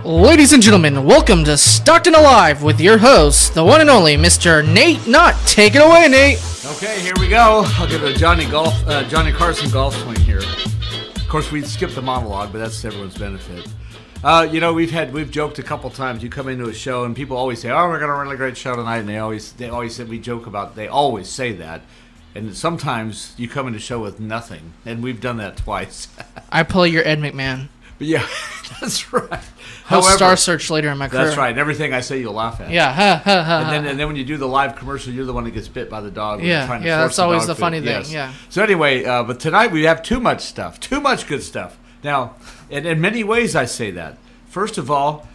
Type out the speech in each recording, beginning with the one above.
Ladies and gentlemen, welcome to Stockton Alive with your host, the one and only Mr. Nate Knodt. Take it away, Nate. Okay, here we go. I'll give a Johnny Carson golf swing here. Of course, we skipped the monologue, but that's to everyone's benefit. We've joked a couple times. You come into a show and people always say, "Oh, we're got a really great show tonight," and they always say that. And sometimes you come into a show with nothing, and we've done that twice. I play your Ed McMahon. But yeah, that's right. However, Star Search later in my career. That's right. And everything I say, you'll laugh at. Yeah, ha, ha, ha, and then when you do the live commercial, you're the one that gets bit by the dog. Yeah, that's always the funny thing. Yes. Yeah. So anyway, but tonight we have too much good stuff. Now, and in many ways I say that. First of all,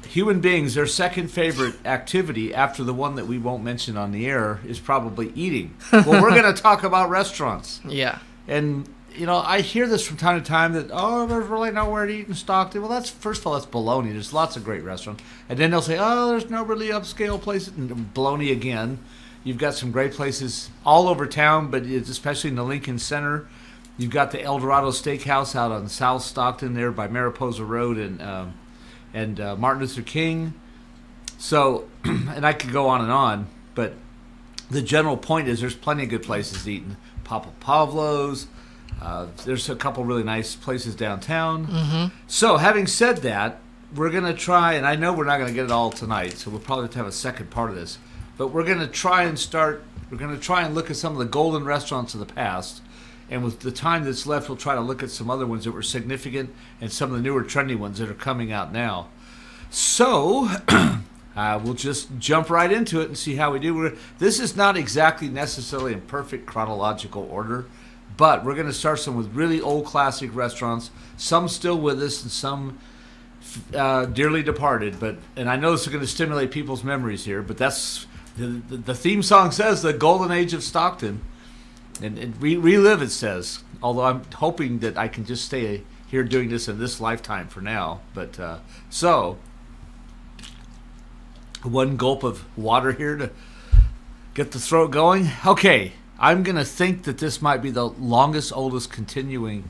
human beings, their second favorite activity after the one that we won't mention on the air is probably eating. Well, we're going to talk about restaurants. Yeah. And I hear this from time to time that, there's really nowhere to eat in Stockton. Well, first of all, that's baloney. There's lots of great restaurants. And then they'll say, there's no really upscale places. And baloney again. You've got some great places all over town, but especially in the Lincoln Center. You've got the El Dorado Steakhouse out on South Stockton there by Mariposa Road and Martin Luther King. So, and I could go on, but the general point is there's plenty of good places to eat. Papa Pavlo's. There's a couple really nice places downtown. Mm-hmm. So, having said that, we're going to try, and I know we're not going to get it all tonight, so we'll probably have to have a second part of this. But we're going to try and look at some of the golden restaurants of the past. And with the time that's left, we'll try to look at some other ones that were significant and some of the newer trendy ones that are coming out now. So, we'll just jump right into it and see how we do. This is not exactly necessarily in perfect chronological order. But we're going to start some with really old classic restaurants, some still with us and some dearly departed. And I know this is going to stimulate people's memories here, but that's the theme song says the golden age of Stockton. And relive, it says, although I'm hoping that I can just stay here doing this in this lifetime for now. But so, one gulp of water here to get the throat going. Okay. I'm going to think that this might be the longest, oldest continuing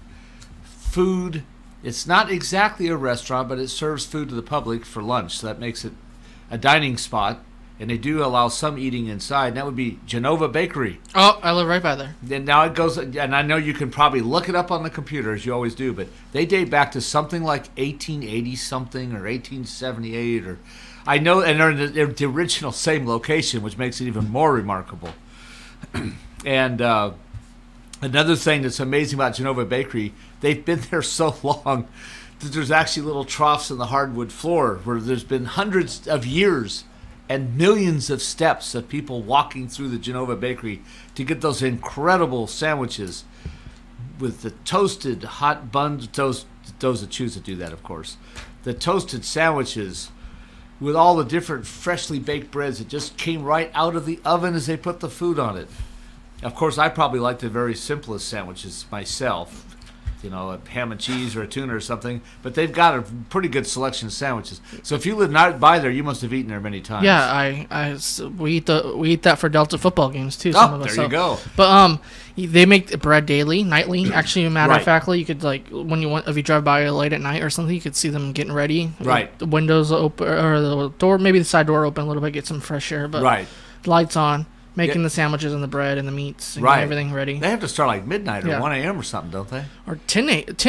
food. It's not exactly a restaurant, but it serves food to the public for lunch. So that makes it a dining spot. And they do allow some eating inside. And that would be Genova Bakery. Oh, I live right by there. And now it goes, and I know you can probably look it up on the computer, as you always do, but they date back to something like 1880-something or 1878. Or I know, and they're in the original same location, which makes it even more remarkable. And another thing that's amazing about Genova Bakery, they've been there so long that there's actually little troughs in the hardwood floor where there's been hundreds of years and millions of steps of people walking through the Genova Bakery to get those incredible sandwiches with the toasted hot buns, those that choose to do that, of course, the toasted sandwiches with all the different freshly baked breads that just came right out of the oven as they put the food on it. Of course, I probably like the very simplest sandwiches myself, a ham and cheese or a tuna or something. But they've got a pretty good selection of sandwiches. So if you live not by there, you must have eaten there many times. Yeah, we eat that for Delta football games too. Some of us. There you go. But they make bread daily, nightly. Actually, matter of factly, you could if you drive by late at night or something, you could see them getting ready. Right. The windows open or the door, maybe the side door open a little bit, get some fresh air. But lights on. Making the sandwiches and the bread and the meats and everything ready. They have to start like midnight or 1 a.m. or something, don't they? Or 10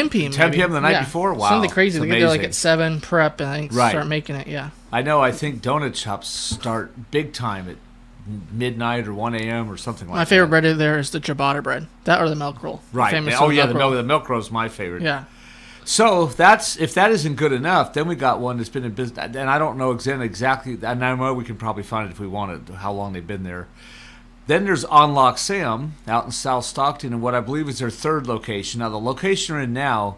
p.m. 10 p.m. the night before? Wow. Something crazy. It's they get there like at 7, prep, and start making it, I know. I think donut shops start big time at midnight or 1 a.m. or something like that. My favorite bread there is the ciabatta bread. That or the milk roll. Right. The milk roll is my favorite. Yeah. So if that isn't good enough, then we got one that's been in business. And I don't know exactly, and I know we can probably find it if we wanted, how long they've been there. Then there's On Lock Sam out in South Stockton, and what I believe is their third location. Now, the location we're in now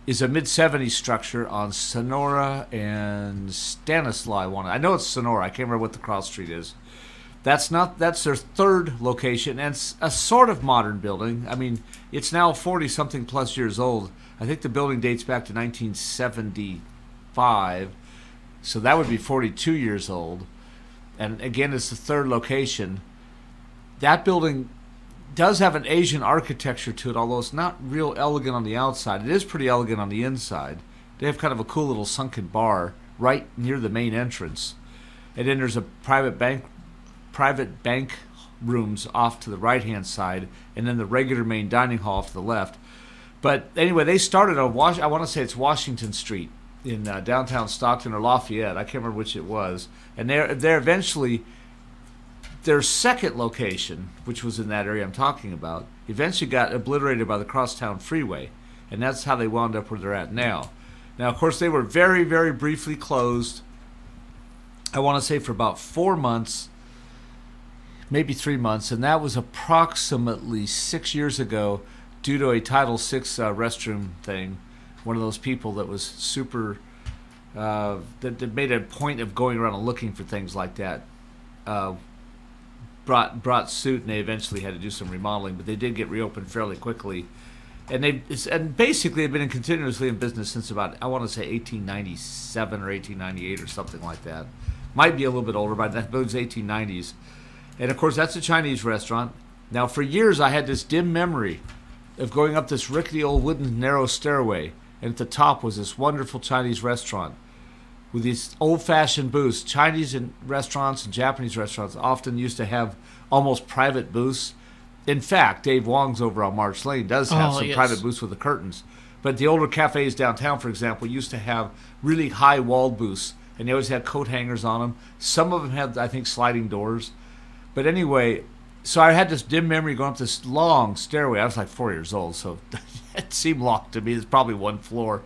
is a mid-70s structure on Sonora and Stanislaus. I know it's Sonora. I can't remember what the cross street is. That's their third location, and it's a sort of modern building. I mean, it's now 40-something plus years old. I think the building dates back to 1975, so that would be 42 years old. And again, it's the third location. That building does have an Asian architecture to it, although it's not real elegant on the outside. It is pretty elegant on the inside. They have kind of a cool little sunken bar right near the main entrance. And then there's a private bank rooms off to the right-hand side, and then the regular main dining hall off to the left. But anyway, they started on I want to say it's Washington Street in downtown Stockton or Lafayette. I can't remember which it was. And they're eventually, their second location, which was in that area I'm talking about, eventually got obliterated by the Crosstown Freeway. And that's how they wound up where they're at now. Now, of course, they were very, very briefly closed. I want to say for about 4 months, maybe 3 months, and that was approximately 6 years ago due to a Title VI restroom thing. One of those people that was super, that made a point of going around and looking for things like that, brought suit, and they eventually had to do some remodeling, but they did get reopened fairly quickly. And basically have been continuously in business since about, I want to say 1897 or 1898 or something like that. Might be a little bit older, but I believe it was 1890s. And of course, that's a Chinese restaurant. Now, for years, I had this dim memory of going up this rickety old wooden narrow stairway, and at the top was this wonderful Chinese restaurant with these old-fashioned booths. Chinese restaurants and Japanese restaurants often used to have almost private booths. In fact, Dave Wong's over on March Lane does have some private booths with the curtains. But the older cafes downtown, for example, used to have really high walled booths, and they always had coat hangers on them. Some of them had, I think, sliding doors. But anyway, so I had this dim memory going up this long stairway. I was like 4 years old, so it seemed long to me. It's probably one floor,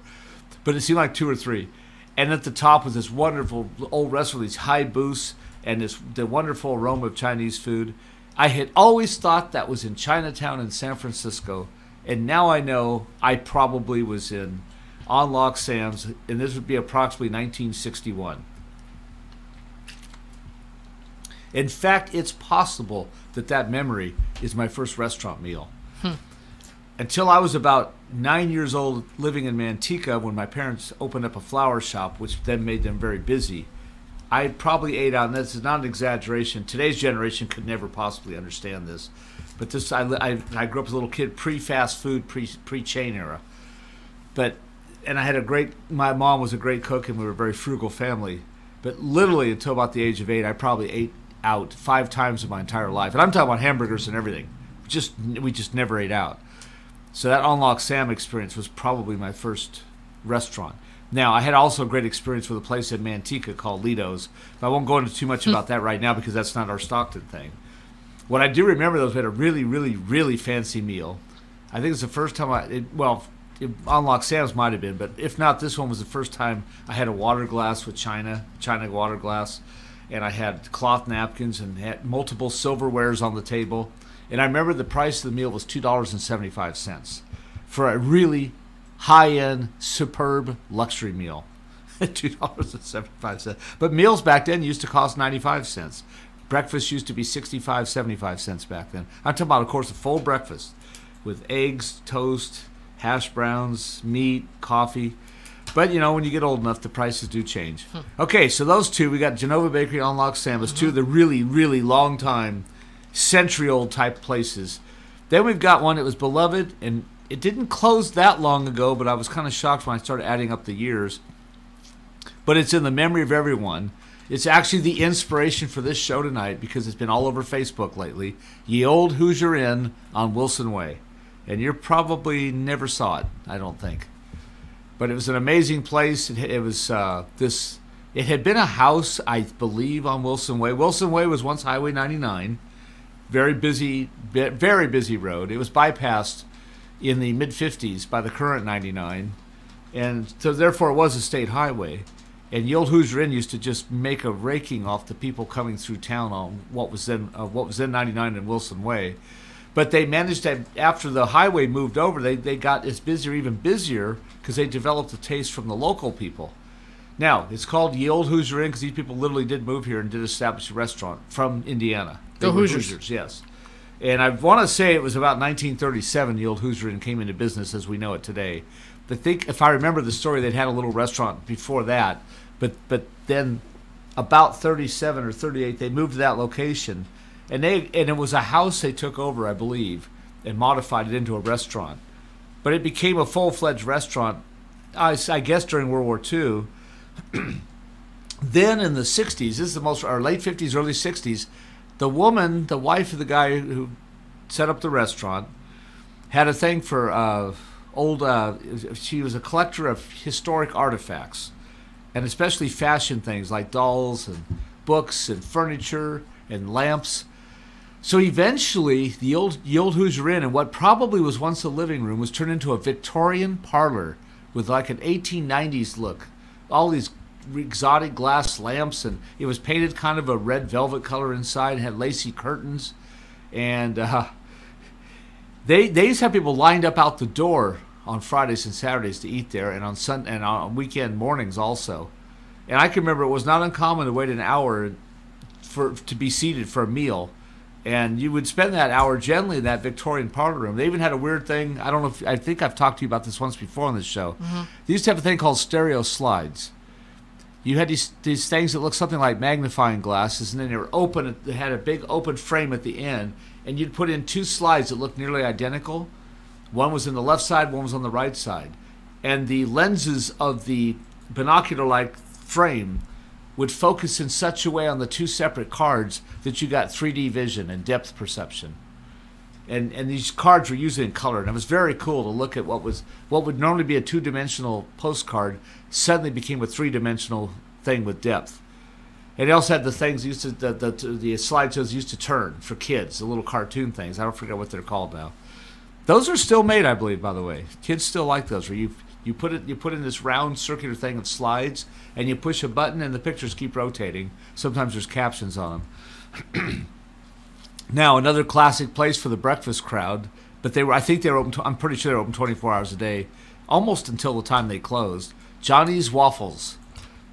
but it seemed like 2 or 3. And at the top was this wonderful old restaurant, these high booths, and the wonderful aroma of Chinese food. I had always thought that was in Chinatown in San Francisco, and now I know I probably was in On Lock Sam's, and this would be approximately 1961. In fact, it's possible that memory is my first restaurant meal. Until I was about 9 years old, living in Manteca, when my parents opened up a flower shop, which then made them very busy, I probably ate out, and this is not an exaggeration. Today's generation could never possibly understand this. But this, I grew up as a little kid, pre-fast food, pre-chain era. And I had my mom was a great cook, and we were a very frugal family. But literally until about the age of 8, I probably ate out 5 times in my entire life. And I'm talking about hamburgers and everything. We just never ate out. So that Unlock Sam experience was probably my first restaurant. Now, I had also a great experience with a place in Manteca called Lido's. But I won't go into too much about that right now because that's not our Stockton thing. What I do remember, though, is we had a really, really, really fancy meal. I think it's the first time Unlock Sam's might have been, but if not, this one was the first time I had a water glass with China water glass. And I had cloth napkins and had multiple silverwares on the table. And I remember the price of the meal was $2.75 for a really high-end, superb luxury meal. $2.75. But meals back then used to cost 95 cents. Breakfast used to be 65, 75 cents back then. I'm talking about, of course, a full breakfast with eggs, toast, hash browns, meat, coffee. But, when you get old enough, the prices do change. Okay, so those two, we got Genova Bakery and Unlock Sam. It's two of the really, really long time, century-old type places. Then we've got one that was beloved, and it didn't close that long ago, but I was kind of shocked when I started adding up the years. But it's in the memory of everyone. It's actually the inspiration for this show tonight because it's been all over Facebook lately. Ye Old Hoosier Inn on Wilson Way. And you probably never saw it, I don't think. But it was an amazing place. It had been a house, I believe, on Wilson Way. Wilson Way was once Highway 99. Very busy road. It was bypassed in the mid-50s by the current 99. And so therefore it was a state highway. And the Old Hoosier Inn used to just make a raking off the people coming through town on what was then 99 and Wilson Way. But they managed to, after the highway moved over, they got as busy or even busier because they developed a taste from the local people. Now, it's called Ye Old Hoosier Inn because these people literally did move here and did establish a restaurant from Indiana. The Hoosiers. Yes. And I want to say it was about 1937 the Old Hoosier Inn came into business as we know it today. I think, if I remember the story, they'd had a little restaurant before that. But then about 37 or 38, they moved to that location. And it was a house they took over, I believe, and modified it into a restaurant. But it became a full-fledged restaurant, I guess, during World War II. Then in the 60s, this is the most, or late 50s, early 60s, the woman, the wife of the guy who set up the restaurant, had a thing for she was a collector of historic artifacts, and especially fashion things like dolls and books and furniture and lamps. So eventually, the old Hoosier Inn, and what probably was once a living room, was turned into a Victorian parlor with like an 1890s look. All these exotic glass lamps, and it was painted kind of a red velvet color inside, had lacy curtains, and they used to have people lined up out the door on Fridays and Saturdays to eat there, and on weekend mornings also. And I can remember it was not uncommon to wait an hour to be seated for a meal, and you would spend that hour generally in that Victorian parlor room. They even had a weird thing. I don't know I think I've talked to you about this once before on this show. Mm-hmm. They used to have a thing called stereo slides. You had these things that looked something like magnifying glasses, and then they were open. They had a big open frame at the end, and you'd put in two slides that looked nearly identical. One was in the left side, one was on the right side. And the lenses of the binocular-like frame would focus in such a way on the two separate cards that you got 3D vision and depth perception. And these cards were usually in color, and it was very cool to look at what would normally be a two-dimensional postcard suddenly became a three-dimensional thing with depth. And it also had the things the slideshows used to turn for kids, the little cartoon things. I don't forget what they're called now. Those are still made, I believe, by the way. Kids still like those, where you put in this round circular thing of slides, and you push a button, and the pictures keep rotating. Sometimes there's captions on them. Now, another classic place for the breakfast crowd, but I think they were open. I'm pretty sure they were open 24 hours a day, almost until the time they closed. Johnny's Waffles.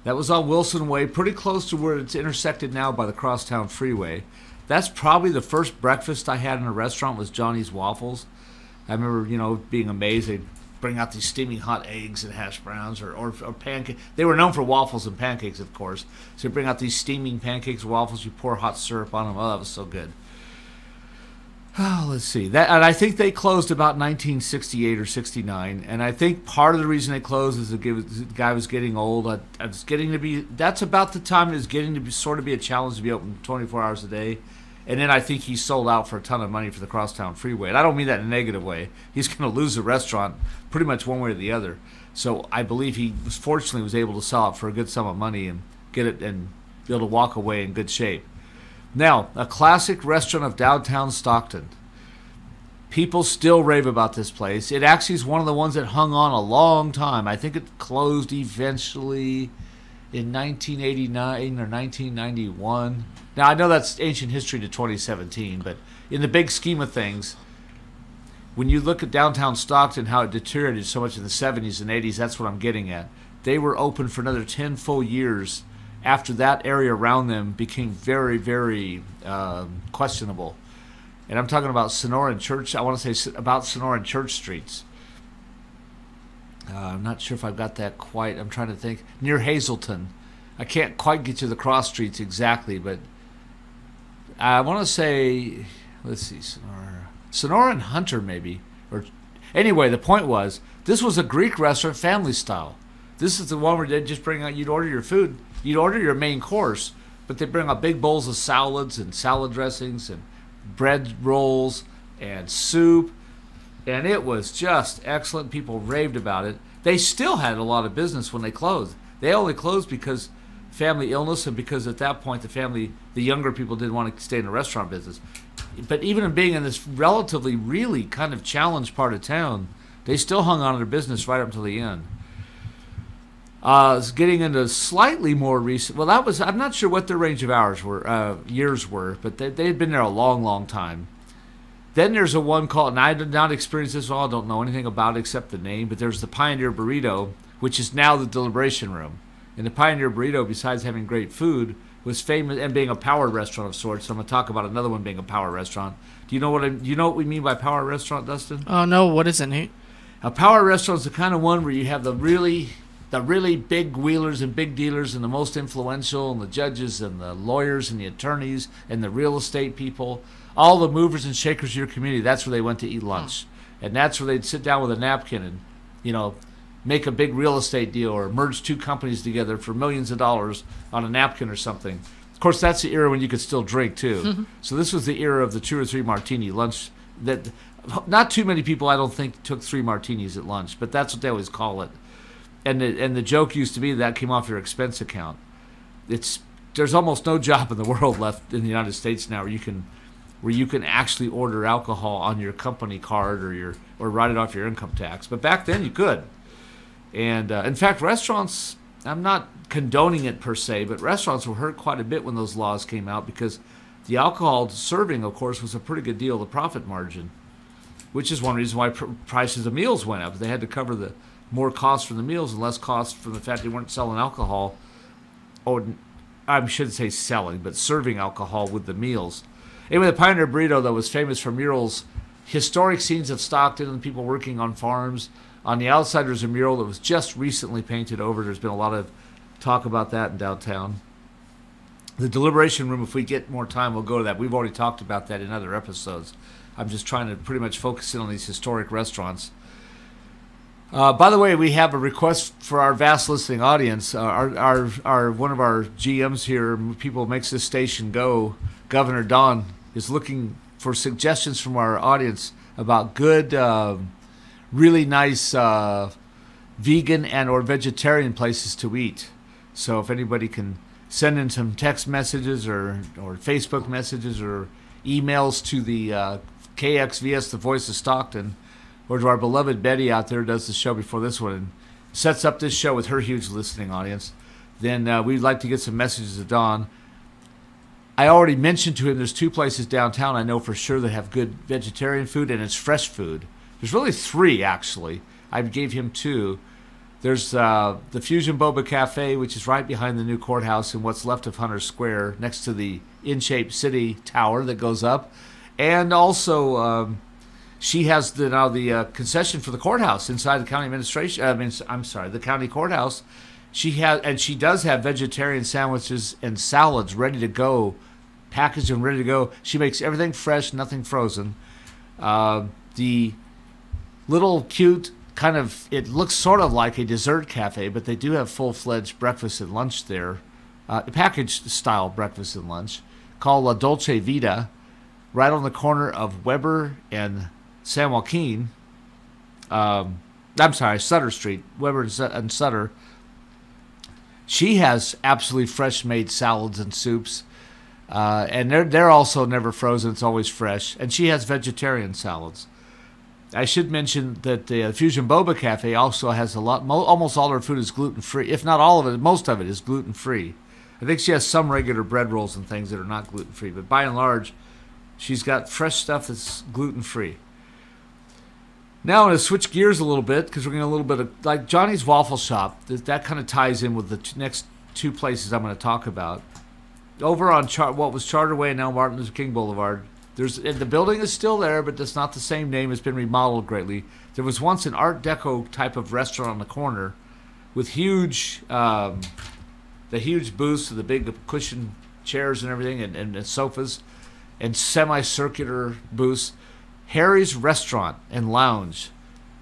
That was on Wilson Way, pretty close to where it's intersected now by the Crosstown Freeway. That's probably the first breakfast I had in a restaurant was Johnny's Waffles. I remember, being amazed. They'd bring out these steaming hot eggs and hash browns or pancakes. They were known for waffles and pancakes, of course. So you bring out these steaming pancakes, waffles, you pour hot syrup on them. Oh, that was so good. Oh, let's see. And I think they closed about 1968 or 69. And I think part of the reason they closed is the guy was getting old. That's about the time it was getting to be sort of be a challenge to be open 24 hours a day. And then I think he sold out for a ton of money for the Crosstown Freeway. And I don't mean that in a negative way. He's going to lose the restaurant pretty much one way or the other. So I believe he fortunately was able to sell it for a good sum of money and get it and be able to walk away in good shape. Now, a classic restaurant of downtown Stockton. People still rave about this place. It actually is one of the ones that hung on a long time. I think it closed eventually in 1989 or 1991. Now, I know that's ancient history to 2017, but in the big scheme of things, when you look at downtown Stockton, how it deteriorated so much in the 70s and 80s, that's what I'm getting at. They were open for another 10 full years after that area around them became very, very questionable. And I'm talking about Sonora and Church. I want to say about Sonora and Church Streets. I'm not sure if I've got that quite. I'm trying to think. Near Hazleton. I can't quite get to the cross streets exactly, but I want to say, let's see, Sonora and Hunter maybe. Or anyway, the point was, this was a Greek restaurant, family style. This is the one where they just bring out, you'd order your food, you'd order your main course, but they bring out big bowls of salads and salad dressings and bread rolls and soup, and it was just excellent. People raved about it. They still had a lot of business when they closed. They only closed because family illness and because at that point the younger people didn't want to stay in the restaurant business. But even being in this relatively really kind of challenged part of town, they still hung on to their business right up until the end. Getting into slightly more recent. Well, I'm not sure what their range of years were, but they had been there a long, long time. Then there's a one called, and I did not experience this at all. I don't know anything about it except the name. But there's the Pioneer Burrito, which is now the Deliberation Room. And the Pioneer Burrito, besides having great food, was famous and being a power restaurant of sorts. So I'm going to talk about another one being a power restaurant. Do you know what we mean by power restaurant, Dustin? Oh no, what is it, Nate? A power restaurant is the kind of one where you have the really big wheelers and big dealers and the most influential and the judges and the lawyers and the attorneys and the real estate people, all the movers and shakers of your community. That's where they went to eat lunch. And that's where they'd sit down with a napkin and, make a big real estate deal or merge two companies together for millions of dollars on a napkin or something. Of course, that's the era when you could still drink too. So this was the era of the 2 or 3 martini lunch. That not too many people, I don't think, took 3 martinis at lunch, but that's what they always call it. And the joke used to be that came off your expense account. There's almost no job in the world left in the United States now where you can actually order alcohol on your company card or write it off your income tax. But back then you could. And in fact, restaurants, I'm not condoning it per se, but restaurants were hurt quite a bit when those laws came out because the alcohol serving, of course, was a pretty good deal, the profit margin, which is one reason why prices of meals went up. They had to cover the more cost from the meals and less cost from the fact they weren't selling alcohol. Oh, I shouldn't say selling, but serving alcohol with the meals. Anyway, the Pioneer Burrito, though, was famous for murals, historic scenes of Stockton and people working on farms. On the outside, there's a mural that was just recently painted over. There's been a lot of talk about that in downtown. The Deliberation Room, if we get more time, we'll go to that. We've already talked about that in other episodes. I'm just trying to pretty much focus in on these historic restaurants. By the way, we have a request for our vast listening audience. Our one of our GMs here, people who makes this station go, Governor Don, is looking for suggestions from our audience about good, really nice vegan and or vegetarian places to eat. So if anybody can send in some text messages or Facebook messages or emails to the KXVS, the Voice of Stockton, or to our beloved Betty out there who does the show before this one and sets up this show with her huge listening audience, then we'd like to get some messages to Don. I already mentioned to him there's 2 places downtown I know for sure that have good vegetarian food, and it's fresh food. There's really 3, actually. I gave him 2. There's the Fusion Boba Cafe, which is right behind the new courthouse in what's left of Hunter Square, next to the in-shaped city tower that goes up. And also, she has now the concession for the courthouse inside the county administration. The county courthouse. She does have vegetarian sandwiches and salads ready to go, packaged and ready to go. She makes everything fresh, nothing frozen. The little cute kind of, it looks sort of like a dessert cafe, but they do have full-fledged breakfast and lunch there, packaged style breakfast and lunch, called La Dolce Vita, right on the corner of Weber and San Joaquin. Sutter Street, Weber and Sutter. She has absolutely fresh made salads and soups, and they're also never frozen. It's always fresh, and she has vegetarian salads. I should mention that the Fusion Boba Cafe also has almost all her food is gluten free. If not all of it, most of it is gluten free. I think she has some regular bread rolls and things that are not gluten free, but by and large, she's got fresh stuff that's gluten free. Now I'm going to switch gears a little bit because we're going to a little bit of, like Johnny's Waffle Shop, that kind of ties in with the next 2 places I'm going to talk about. Over on what was Charter Way and now Martin Luther King Boulevard, the building is still there, but it's not the same name. It's been remodeled greatly. There was once an Art Deco type of restaurant on the corner with huge booths, the big cushion chairs and everything, and sofas, and semicircular booths. Harry's Restaurant and Lounge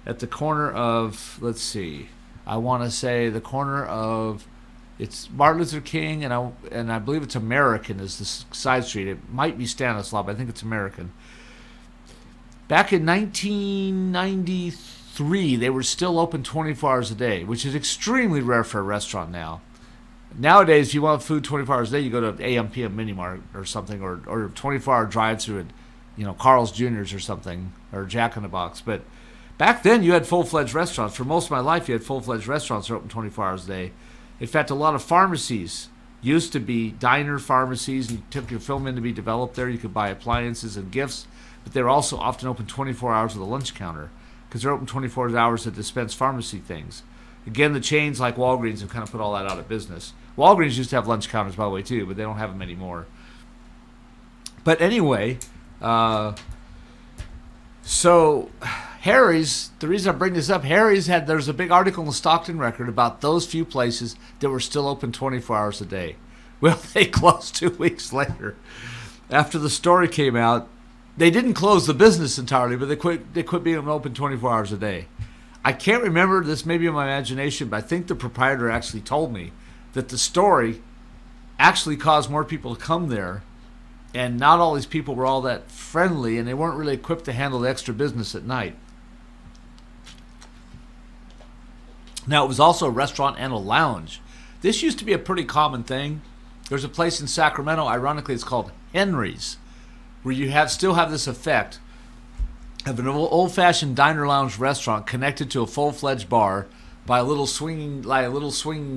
at the corner of, let's see, I want to say the corner of, it's Martin Luther King and I believe it's American is the side street. It might be Stanislav, but I think it's American. Back in 1993, they were still open 24 hours a day, which is extremely rare for a restaurant now. Nowadays, if you want food 24 hours a day, you go to AM PM Mini Mart or something, or 24-hour drive-through at, Carl's Jr.'s or something, or Jack in the Box. But back then, you had full-fledged restaurants. For most of my life, you had full-fledged restaurants that were open 24 hours a day. In fact, a lot of pharmacies used to be diner pharmacies. You took your film in to be developed there. You could buy appliances and gifts, but they were also often open 24 hours with a lunch counter because they're open 24 hours to dispense pharmacy things. Again, the chains like Walgreens have kind of put all that out of business. Walgreens used to have lunch counters, by the way, too, but they don't have them anymore. But anyway, so Harry's, the reason I bring this up, there's a big article in the Stockton Record about those few places that were still open 24 hours a day. Well, they closed 2 weeks later. After the story came out, they didn't close the business entirely, but they quit being open 24 hours a day. I can't remember, this may be in my imagination, but I think the proprietor actually told me that the story actually caused more people to come there, and not all these people were all that friendly, and they weren't really equipped to handle the extra business at night. Now, it was also a restaurant and a lounge. This used to be a pretty common thing. There's a place in Sacramento, ironically, it's called Henry's, where you still have this effect of an old-fashioned diner lounge restaurant connected to a full-fledged bar by a little swinging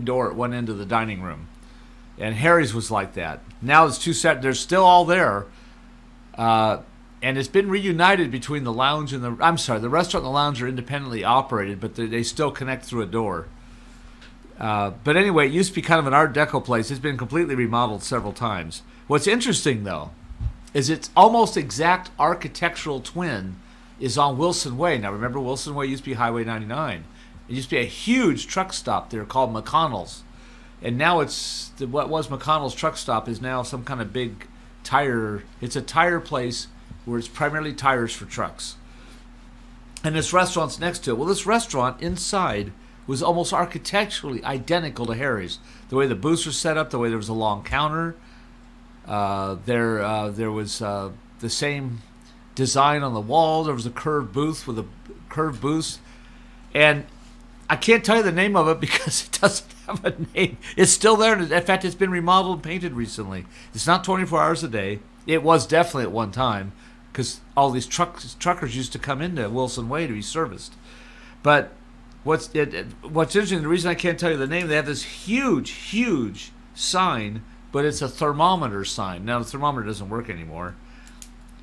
door at one end of the dining room. And Harry's was like that. Now it's two set. They're still all there, and it's been reunited between the lounge and the restaurant and the lounge are independently operated, but they still connect through a door. But anyway, it used to be kind of an Art Deco place. It's been completely remodeled several times. What's interesting, though, is its almost exact architectural twin is on Wilson Way. Now, remember, Wilson Way used to be Highway 99. It used to be a huge truck stop there called McConnell's. And now what was McConnell's truck stop is now some kind of big tire. It's a tire place where it's primarily tires for trucks. And this restaurant's next to it. Well, this restaurant inside was almost architecturally identical to Harry's. The way the booths were set up, the way there was a long counter. There was the same design on the wall. There was a curved booth with a curved booth. And I can't tell you the name of it because it doesn't have a name. It's still there. In fact, it's been remodeled and painted recently. It's not 24 hours a day. It was definitely at one time because all these truckers used to come into Wilson Way to be serviced. But what's interesting, the reason I can't tell you the name, they have this huge, huge sign, but it's a thermometer sign. Now, the thermometer doesn't work anymore.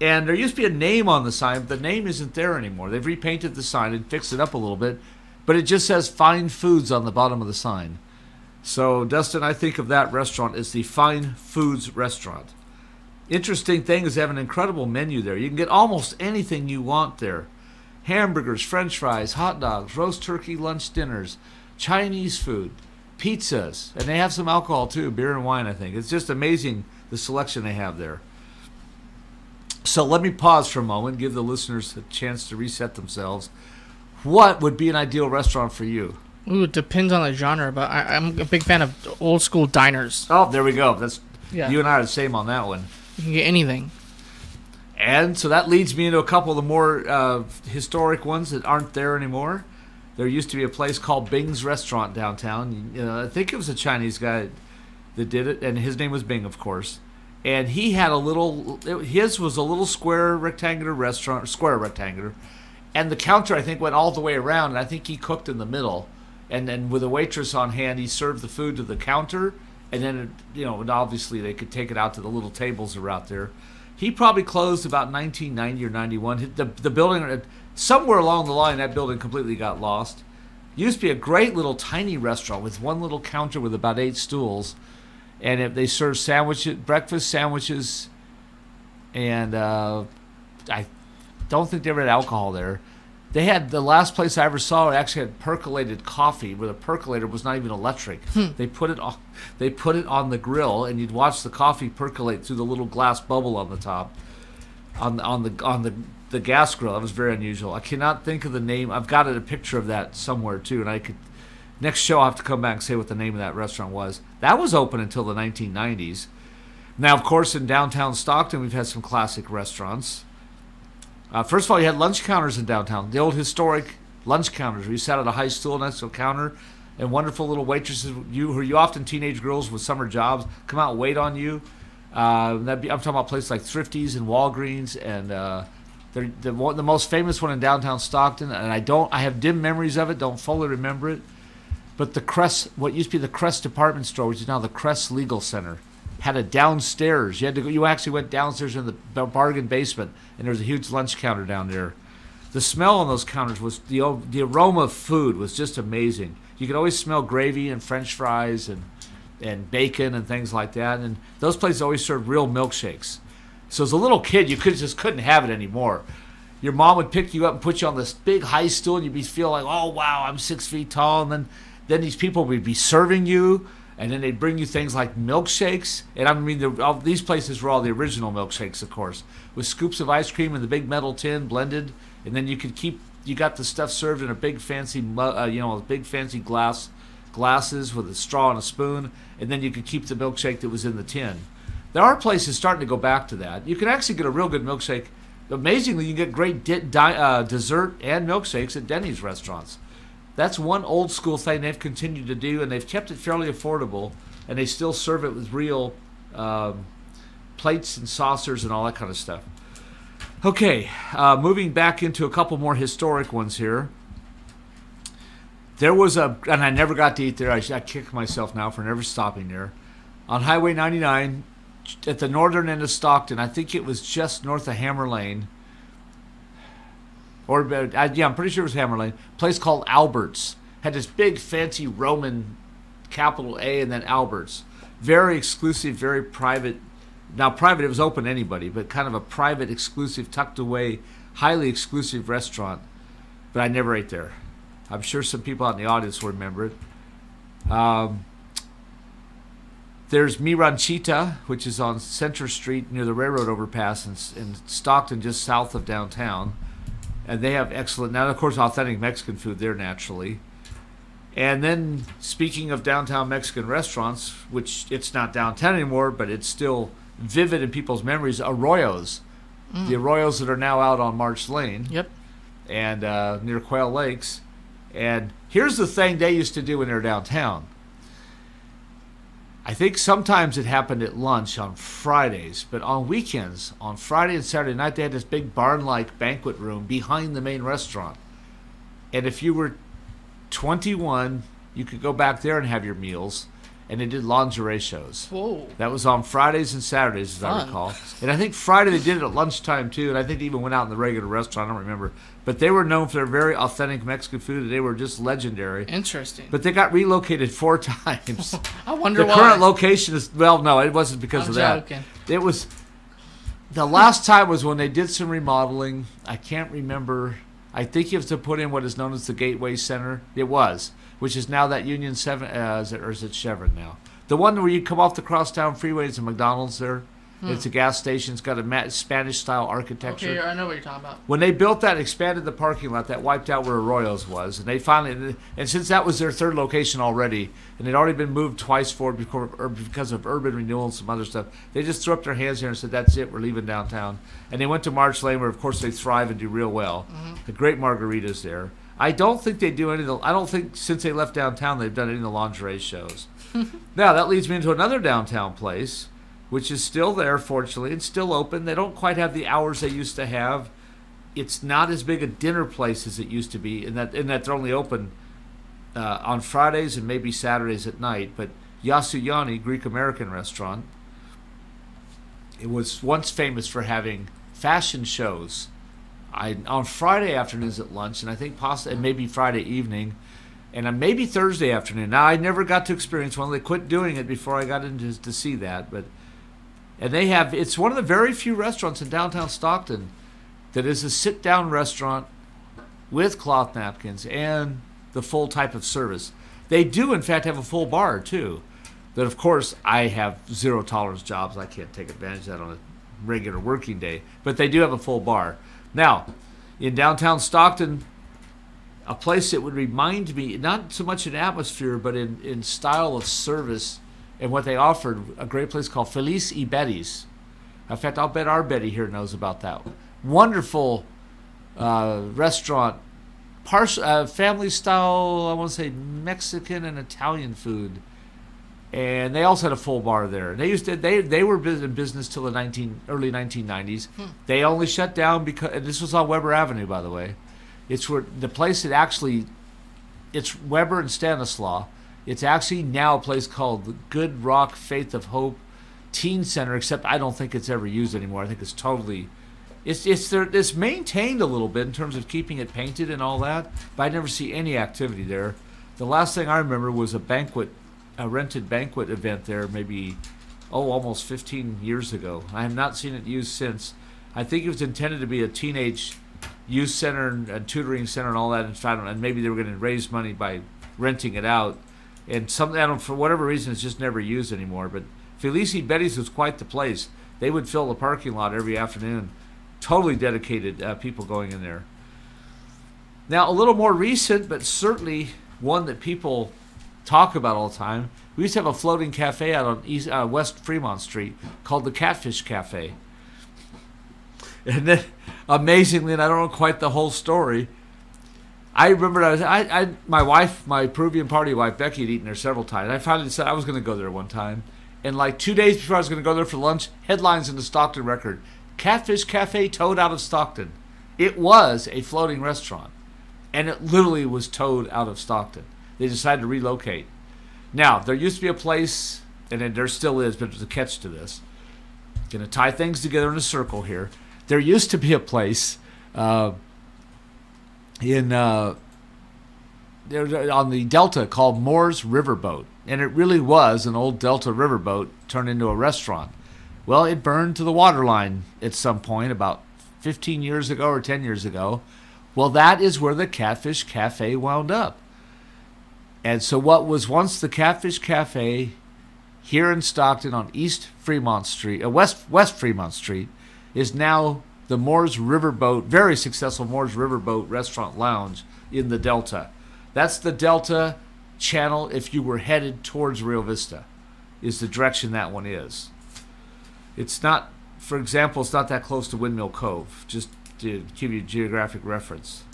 And there used to be a name on the sign, but the name isn't there anymore. They've repainted the sign and fixed it up a little bit. But it just says Fine Foods on the bottom of the sign. So, Dustin, I think of that restaurant as the Fine Foods restaurant. Interesting thing is they have an incredible menu there. You can get almost anything you want there. Hamburgers, french fries, hot dogs, roast turkey, lunch dinners, Chinese food, pizzas. And they have some alcohol too, beer and wine, I think. It's just amazing the selection they have there. So let me pause for a moment, give the listeners a chance to reset themselves. What would be an ideal restaurant for you? Ooh, it depends on the genre, but I'm a big fan of old school diners. Oh, there we go. You and I are the same on that one. You can get anything. And so that leads me into a couple of the more historic ones that aren't there anymore. There used to be a place called Bing's Restaurant downtown. I think it was a Chinese guy that did it, and his name was Bing, of course. And he had his was a little square rectangular restaurant, and the counter, I think, went all the way around, and I think he cooked in the middle. And then with a waitress on hand, he served the food to the counter, and then, and obviously they could take it out to the little tables that were out there. He probably closed about 1990 or 91. The building, somewhere along the line, that building completely got lost. Used to be a great little tiny restaurant with one little counter with about 8 stools. And they served breakfast sandwiches, and I don't think they ever had alcohol there. They had, the last place I ever saw, it actually had percolated coffee, where the percolator was not even electric. They put it on the grill, and you'd watch the coffee percolate through the little glass bubble on the top, on the gas grill. That was very unusual. I cannot think of the name. I've got a picture of that somewhere too, and next show I'll have to come back and say what the name of that restaurant was. That was open until the 1990s. Now, of course, in downtown Stockton, we've had some classic restaurants. First of all, you had lunch counters in downtown. The old historic lunch counters where you sat at a high stool next to a counter, and wonderful little waitresses, who are often teenage girls with summer jobs, come out and wait on you. I'm talking about places like Thrifty's and Walgreens, and the most famous one in downtown Stockton, and I have dim memories of it, don't fully remember it. But the Crest, what used to be the Crest Department Store, which is now the Crest Legal Center, had a downstairs. You actually went downstairs in the bargain basement, and there was a huge lunch counter down there. The smell on those counters was the aroma of food was just amazing. You could always smell gravy and French fries and bacon and things like that. And those places always served real milkshakes. So as a little kid, you just couldn't have it anymore. Your mom would pick you up and put you on this big high stool, and you'd feel like, oh wow, I'm 6 feet tall. And then these people would be serving you, and then they'd bring you things like milkshakes. And I mean, these places were all the original milkshakes, of course, with scoops of ice cream in the big metal tin blended. And then you could keep you got the stuff served in a big fancy, big fancy glasses with a straw and a spoon, and then you could keep the milkshake that was in the tin. There are places starting to go back to that. You can actually get a real good milkshake. Amazingly, you can get great dessert and milkshakes at Denny's restaurants. That's one old school thing they've continued to do, and they've kept it fairly affordable, and they still serve it with real plates and saucers and all that kind of stuff. Okay, moving back into a couple more historic ones here. There was and I never got to eat there. I kick myself now for never stopping there. On Highway 99, at the northern end of Stockton, I think it was just north of Hammer Lane. I'm pretty sure it was Hammer Lane. A place called Albert's. Had this big fancy Roman capital A and then Albert's. Very exclusive, very private. Now private, it was open to anybody, but kind of a private, exclusive, tucked away, highly exclusive restaurant. But I never ate there. I'm sure some people out in the audience will remember it. There's Mi Ranchita, which is on Center Street near the railroad overpass in Stockton, just south of downtown. And they have excellent, now of course, authentic Mexican food there naturally. And then, speaking of downtown Mexican restaurants, which it's not downtown anymore, but it's still vivid in people's memories, Arroyos. The Arroyos that are now out on March Lane. Yep. And near Quail Lakes. And here's the thing they used to do when they were downtown. I think sometimes it happened at lunch on Fridays, but on weekends, on Friday and Saturday night, they had this big barn-like banquet room behind the main restaurant. And if you were 21, you could go back there and have your meals. And they did lingerie shows. Whoa. That was on Fridays and Saturdays, as I recall. And I think Friday they did it at lunchtime, too. And I think they even went out in the regular restaurant. I don't remember. But they were known for their very authentic Mexican food. They were just legendary. Interesting. But they got relocated 4 times. I wonder why. The current location is, well, no, it wasn't because of that. Joking. It was, the last time was when they did some remodeling. I can't remember. I think you have to put in what is known as the Gateway Center. It was. Which is now that Union 7, or is it Chevron now? The one where you come off the crosstown freeway, it's a McDonald's there. It's a gas station. It's got a Spanish-style architecture. Okay, I know what you're talking about. When they built that, expanded the parking lot, that wiped out where Arroyo's was. And they finally, and since that was their third location already, and they'd already been moved twice because of urban renewal and some other stuff, they just threw up their hands here and said, that's it, we're leaving downtown. And they went to March Lane, where, of course, they thrive and do real well. The great margaritas there. I don't think they do any of the, I don't think since they left downtown they've done any of the lingerie shows. Now, that leads me into another downtown place, which is still there, fortunately, and still open. They don't quite have the hours they used to have. It's not as big a dinner place as it used to be, in that they're only open on Fridays and maybe Saturdays at night. But Yasuyani, Greek-American restaurant, it was once famous for having fashion shows on Friday afternoons at lunch, and I think possibly, and maybe Friday evening, and maybe Thursday afternoon. Now, I never got to experience one. They quit doing it before I got into to see that. And they have, it's one of the very few restaurants in downtown Stockton that is a sit-down restaurant with cloth napkins and the full type of service. They do, in fact, have a full bar, too. That, of course, I have zero tolerance jobs. I can't take advantage of that on a regular working day. But they do have a full bar. Now, in downtown Stockton, a place that would remind me, not so much in atmosphere, but in style of service and what they offered, a great place called Feliz y Betty's. In fact, I'll bet our Betty here knows about that. Wonderful restaurant, family style, I want to say Mexican and Italian food. And they also had a full bar there. They were in business till the early 1990s. They only shut down because, and this was on Weber Avenue, by the way. It's where the place that actually, it's Weber and Stanislaw. It's actually now a place called the Good Rock Faith of Hope Teen Center, except I don't think it's ever used anymore. I think it's totally, it's maintained a little bit in terms of keeping it painted and all that, but I never see any activity there. The last thing I remember was a rented banquet event there, maybe, almost 15 years ago. I have not seen it used since. I think it was intended to be a teenage youth center and tutoring center and all that, and maybe they were going to raise money by renting it out. And for whatever reason, it's just never used anymore. But Feliz y Betty's was quite the place. They would fill the parking lot every afternoon. Totally dedicated people going in there. Now, a little more recent, but certainly one that people talk about all the time. We used to have a floating cafe out on West Fremont Street called the Catfish Cafe. And then, amazingly, and I don't know quite the whole story, I remember my wife, my Peruvian party wife, Becky, had eaten there several times. I finally decided I was going to go there one time. And like 2 days before I was going to go there for lunch, headlines in the Stockton Record, Catfish Cafe towed out of Stockton. It was a floating restaurant. And it literally was towed out of Stockton. They decided to relocate. Now, there used to be a place, and there still is, but there's a catch to this. Going to tie things together in a circle here. There used to be a place on the Delta called Moore's Riverboat. And it really was an old Delta riverboat turned into a restaurant. Well, it burned to the waterline at some point about 15 years ago or 10 years ago. Well, that is where the Catfish Cafe wound up. And so what was once the Catfish Cafe here in Stockton on East Fremont Street, West Fremont Street, is now the Moore's Riverboat, very successful Moore's Riverboat Restaurant Lounge in the Delta. That's the Delta channel if you were headed towards Rio Vista, is the direction that one is. It's not, for example, it's not that close to Windmill Cove, just to give you a geographic reference.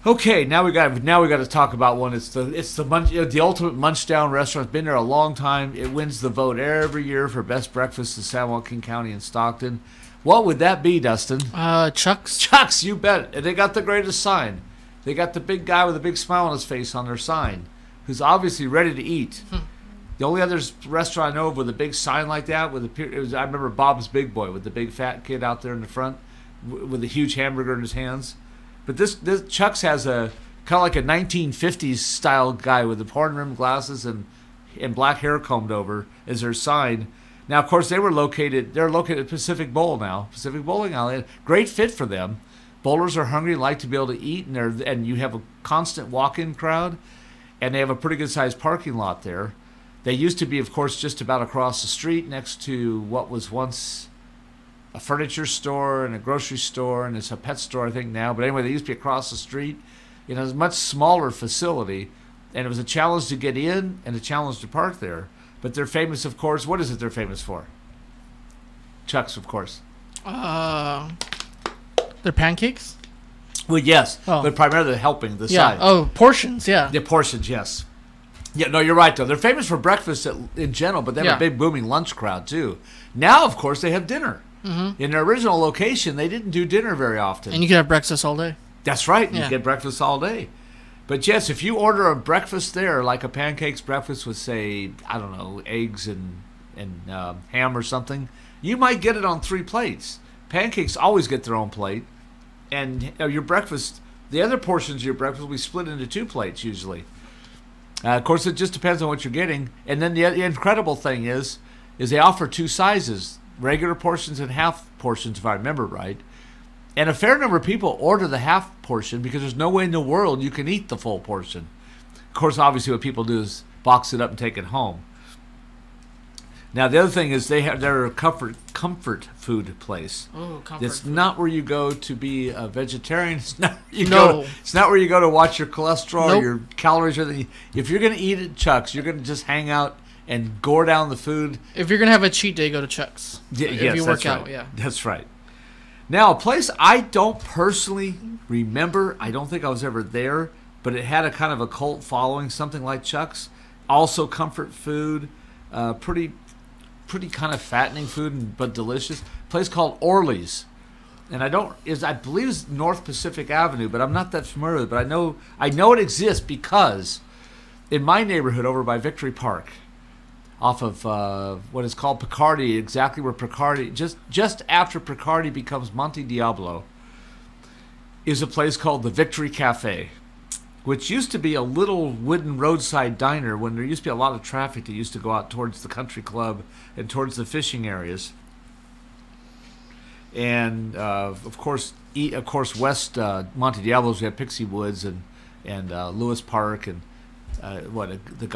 Okay, now we got to talk about one. It's the ultimate munch down restaurant. It's been there a long time. It wins the vote every year for best breakfast in San Joaquin County and Stockton. What would that be, Dustin? Chuck's. Chuck's, you bet. And they got the greatest sign. They got the big guy with a big smile on his face on their sign, who's obviously ready to eat. The only other restaurant I know of with a big sign like that, I remember Bob's Big Boy with the big fat kid out there in the front with a huge hamburger in his hands. But this Chuck's has a kind of like a 1950s style guy with the horn-rimmed glasses and black hair combed over as their sign. Now, of course, they're located at Pacific Bowl now, Pacific Bowling Alley. Great fit for them. Bowlers are hungry, like to be able to eat, and you have a constant walk-in crowd, and they have a pretty good-sized parking lot there. They used to be, of course, just about across the street next to what was once a furniture store and a grocery store, and it's a pet store, I think, now. But anyway, they used to be across the street in a much smaller facility, and it was a challenge to get in and a challenge to park there. But they're famous, of course. What is it they're famous for? Chuck's, of course. Their pancakes? Well, yes, but primarily helping the side. Oh, portions, yeah. The portions, yes. Yeah, no, you're right, though. They're famous for breakfast in general, but they have a big booming lunch crowd, too. Now, of course, they have dinner. Mm-hmm. In their original location, they didn't do dinner very often. And you could have breakfast all day. That's right. You get breakfast all day. But, yes, if you order a breakfast there, like a pancakes breakfast with, say, I don't know, eggs and ham or something, you might get it on 3 plates. Pancakes always get their own plate. And your breakfast, the other portions of your breakfast will be split into 2 plates usually. Of course, it just depends on what you're getting. And then the incredible thing is they offer 2 sizes, regular portions and half portions, if I remember right. And a fair number of people order the half portion because there's no way in the world you can eat the full portion. Of course, obviously what people do is box it up and take it home. Now, the other thing is they're a comfort food place. Oh, comfort It's food. not where you go to be a vegetarian. It's not where you go to watch your cholesterol, your calories, or anything. If you're going to eat at Chuck's, you're going to just hang out and gore down the food. If you're going to have a cheat day, go to Chuck's. If you work out, yeah. That's right. Now, a place I don't personally remember, I don't think I was ever there, but it had a kind of a cult following, something like Chuck's. Also comfort food, pretty kind of fattening food, but delicious. A place called Orly's, and I believe it's North Pacific Avenue, but I'm not that familiar with it. But I know it exists because in my neighborhood over by Victory Park, off of what is called Picardy, exactly where Picardy, just after Picardy becomes Monte Diablo, is a place called the Victory Cafe, which used to be a little wooden roadside diner when there used to be a lot of traffic that used to go out towards the country club and towards the fishing areas. And of course, west Monte Diablo's, we have Pixie Woods and Lewis Park and the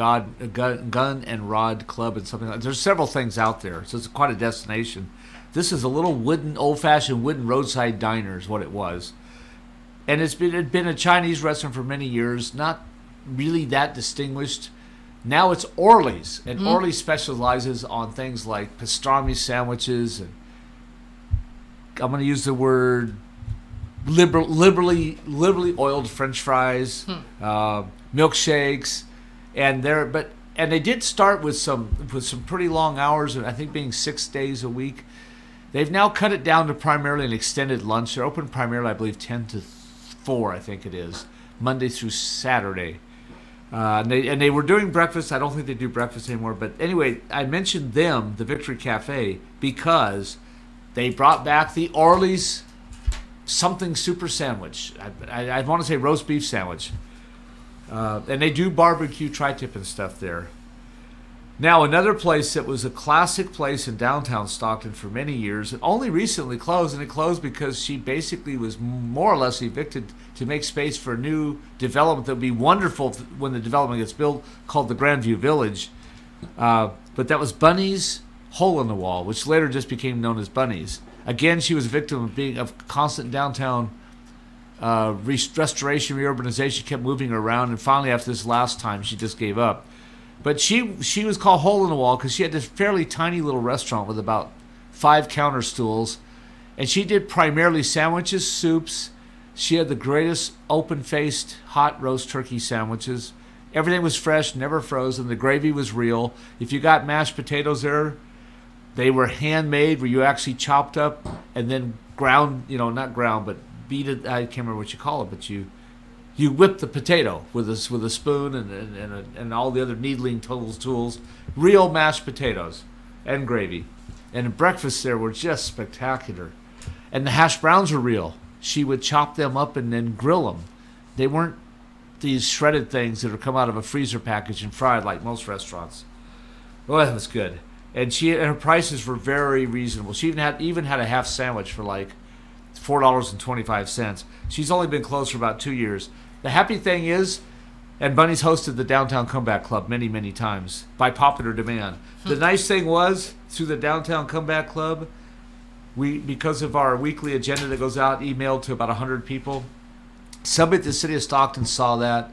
Gun and Rod Club and something like that. There's several things out there, so it's quite a destination. This is a little old-fashioned wooden roadside diner is what it was. And it'd been a Chinese restaurant for many years, not really that distinguished. Now it's Orly's, and Orly's specializes on things like pastrami sandwiches, and I'm going to use the word liberally oiled French fries, milkshakes, and they did start with some pretty long hours, and I think being 6 days a week. They've now cut it down to primarily an extended lunch. They're open primarily, I believe, 10 to 4, I think it is, Monday through Saturday. And they were doing breakfast. I don't think they do breakfast anymore. But anyway, I mentioned them, the Victory Cafe, because they brought back the Orly's something super sandwich. I want to say roast beef sandwich. And they do barbecue tri-tip and stuff there. Now, another place that was a classic place in downtown Stockton for many years, and only recently closed, and it closed because she basically was more or less evicted to make space for a new development that would be wonderful when the development gets built, called the Grandview Village. But that was Bunny's Hole in the Wall, which later just became known as Bunny's. Again, she was a victim of constant downtown restoration, reurbanization, kept moving her around, and finally after this last time, she just gave up. But she was called Hole in the Wall because she had this fairly tiny little restaurant with about 5 counter stools. And she did primarily sandwiches, soups. She had the greatest open-faced hot roast turkey sandwiches. Everything was fresh, never frozen. The gravy was real. If you got mashed potatoes there, they were handmade, where you actually chopped up and then ground, not ground, but beat it. I can't remember what you call it, but you whip the potato with a spoon and all the other needling tools. Real mashed potatoes and gravy. And the breakfasts there were just spectacular. And the hash browns were real. She would chop them up and then grill them. They weren't these shredded things that are come out of a freezer package and fried like most restaurants. Oh, that was good. And her prices were very reasonable. She even had a half sandwich for like $4.25. She's only been closed for about 2 years. The happy thing is, and Bunny's hosted the Downtown Comeback Club many, many times by popular demand. The nice thing was, through the Downtown Comeback Club, because of our weekly agenda that goes out, emailed to about 100 people, somebody at the city of Stockton saw that,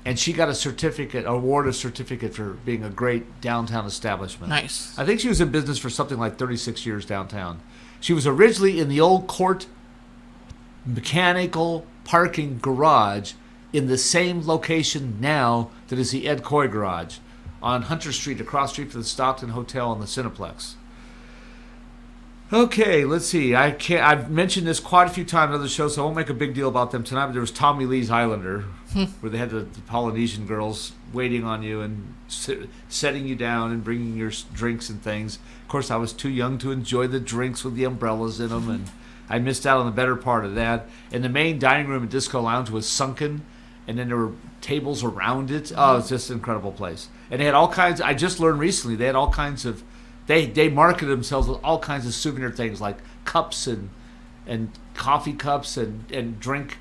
and she got a certificate for being a great downtown establishment. Nice. I think she was in business for something like 36 years downtown. She was originally in the old court mechanical parking garage in the same location now that is the Ed Coy garage on Hunter Street, across the street from the Stockton Hotel and the Cineplex. Okay, let's see. I've mentioned this quite a few times on other shows, so I won't make a big deal about them tonight. But there was Tommy Lee's Islander, where they had the Polynesian girls waiting on you and setting you down and bringing your drinks and things. Of course, I was too young to enjoy the drinks with the umbrellas in them, and I missed out on the better part of that. And the main dining room and disco lounge was sunken, and then there were tables around it. Oh, it's just an incredible place. And they had all kinds. I just learned recently they had all kinds of. They marketed themselves with all kinds of souvenir things like cups and coffee cups and drink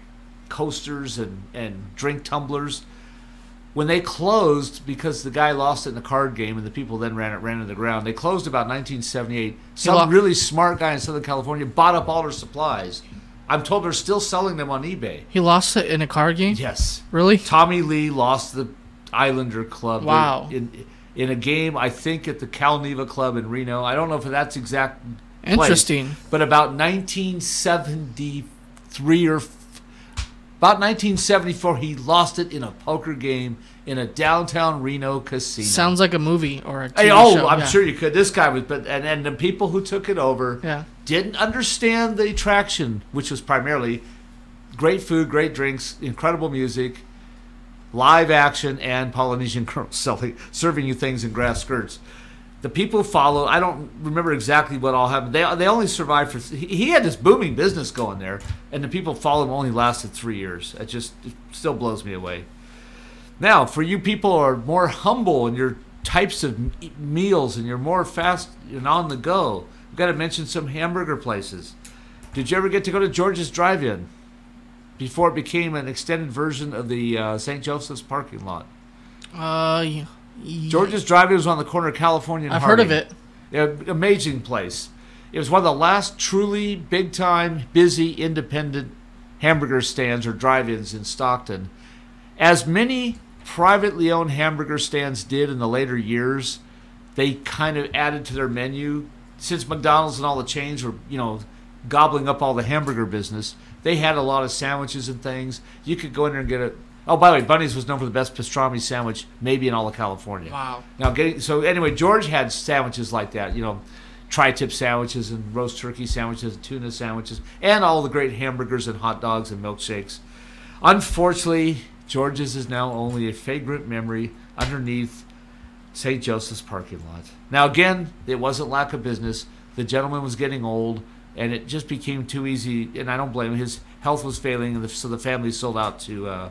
coasters and drink tumblers. When they closed, because the guy lost it in the card game and the people then ran into the ground, they closed about 1978. Some really smart guy in Southern California bought up all their supplies. I'm told they're still selling them on eBay. He lost it in a card game? Yes. Really? Tommy Lee lost the Islander Club. Wow. In a game, I think at the Cal Neva Club in Reno. I don't know if that's exact Interesting. place, but about 1973 or about 1974, he lost it in a poker game in a downtown Reno casino. Sounds like a movie or a TV show. I'm sure you could. This guy was, and the people who took it over didn't understand the attraction, which was primarily great food, great drinks, incredible music, live action, and Polynesian girls serving you things in grass skirts. The people followed. I don't remember exactly what all happened. They only survived for. He had this booming business going there, and the people followed him only lasted 3 years. It still blows me away. Now, for you people who are more humble in your types of meals and you're more fast and on the go, we've got to mention some hamburger places. Did you ever get to go to George's Drive-In before it became an extended version of the St. Joseph's parking lot? Yeah. George's Drive-In was on the corner of California and I've Harding. heard of it. Yeah, amazing place. It was one of the last truly big-time, busy, independent hamburger stands or drive-ins in Stockton. As many privately owned hamburger stands did in the later years, they kind of added to their menu. Since McDonald's and all the chains were, gobbling up all the hamburger business, they had a lot of sandwiches and things. You could go in there and get a... Oh, by the way, Bunny's was known for the best pastrami sandwich maybe in all of California. Wow. So anyway, George had sandwiches like that, tri-tip sandwiches and roast turkey sandwiches and tuna sandwiches and all the great hamburgers and hot dogs and milkshakes. Unfortunately, George's is now only a vagrant memory underneath St. Joseph's parking lot. Now, again, it wasn't lack of business. The gentleman was getting old, and it just became too easy, and I don't blame him. His health was failing, and so the family sold out to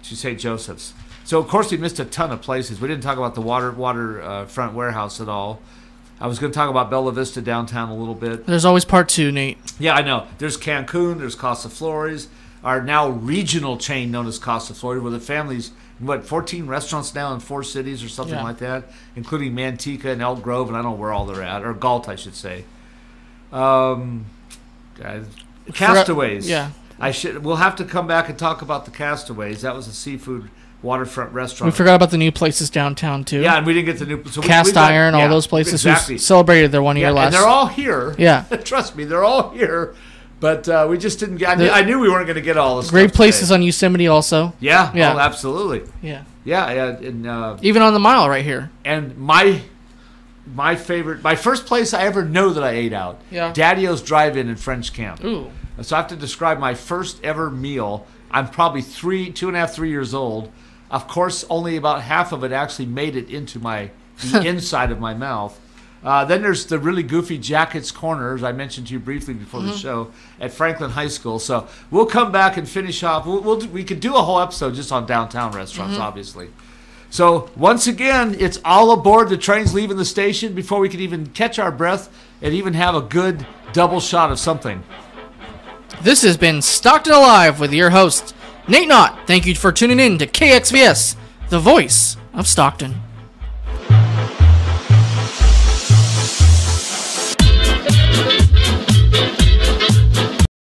St. Joseph's. So, of course, we missed a ton of places. We didn't talk about the waterfront warehouse at all. I was going to talk about Bella Vista downtown a little bit. There's always part 2, Nate. Yeah, I know. There's Cancun. There's Casa Flores, our now regional chain known as Casa Flores, where the families, 14 restaurants now in 4 cities or something like that, including Manteca and Elk Grove, and I don't know where all they're at, or Galt, I should say. Castaways. Yeah. We'll have to come back and talk about the Castaways. That was a seafood waterfront restaurant. We forgot about the new places downtown too. Yeah, and we didn't get the new. So Cast Iron, all those places. Exactly. We celebrated their 1 year last. And they're all here. Yeah. Trust me, they're all here. But we just didn't get. I knew we weren't going to get all this. Great places on Yosemite also. Yeah. Oh, absolutely. Yeah. Yeah. And even on the mile right here. And my first place I ever know that I ate out. Yeah. Daddy-O's Drive-In in French Camp. Ooh. So I have to describe my first ever meal. I'm probably 2.5, 3 years old. Of course, only about half of it actually made it into the inside of my mouth. Then there's the really goofy Jackett's Corner, as I mentioned to you briefly before the show, at Franklin High School. So we'll come back and finish off. We could do a whole episode just on downtown restaurants, obviously. So once again, it's all aboard. The train's leaving the station before we could even catch our breath and even have a good double shot of something. This has been Stockton Alive with your host, Nate Knodt. Thank you for tuning in to KXVS, the voice of Stockton.